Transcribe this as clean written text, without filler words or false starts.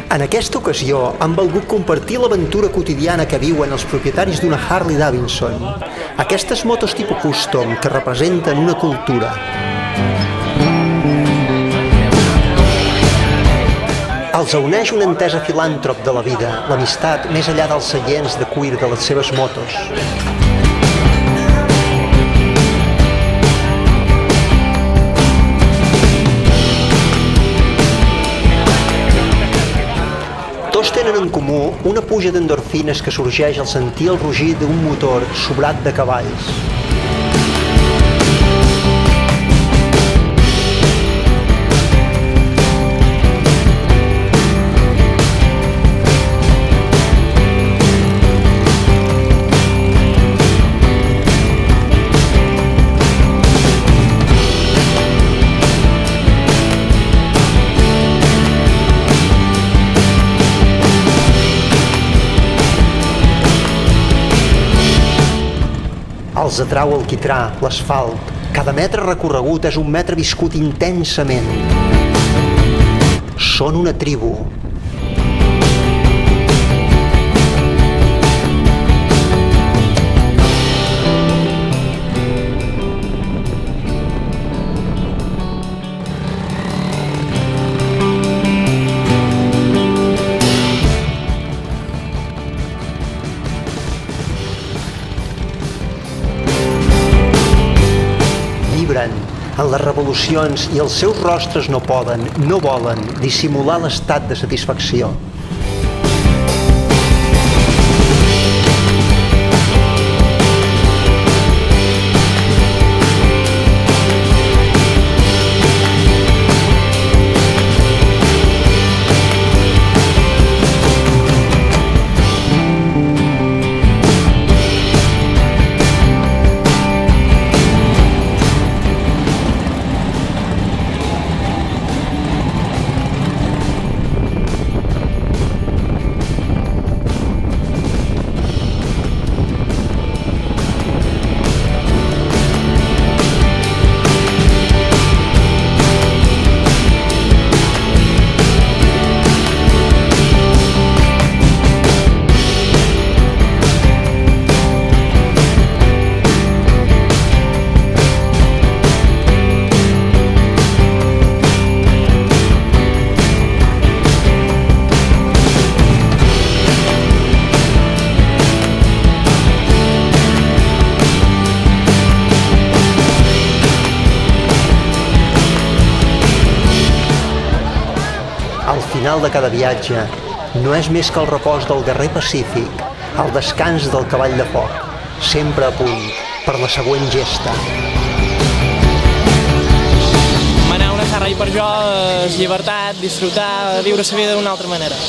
En aquesta ocasió han volgut compartir l'aventura quotidiana que viuen els propietaris d'una Harley Davidson. Aquestes motos tipus custom que representen una cultura. Els uneix una entesa filàntrop de la vida, l'amistat més enllà dels seients de cuir de les seves motos. Tots tenen en comú una puja d'endorfines que sorgeix al sentir el rugir d'un motor sobrat de cavalls. Els atrau el quitrà, l'asfalt. Cada metre recorregut és un metre viscut intensament. Són una tribu. En les revolucions i els seus rostres no poden, no volen, dissimular l'estat de satisfacció. Al final de cada viatge no és més que el repòs del guerrer pacífic, el descans del cavall de foc, sempre a punt per la següent gesta. Manar una Harley per jo és llibertat, disfrutar, viure la vida d'una altra manera.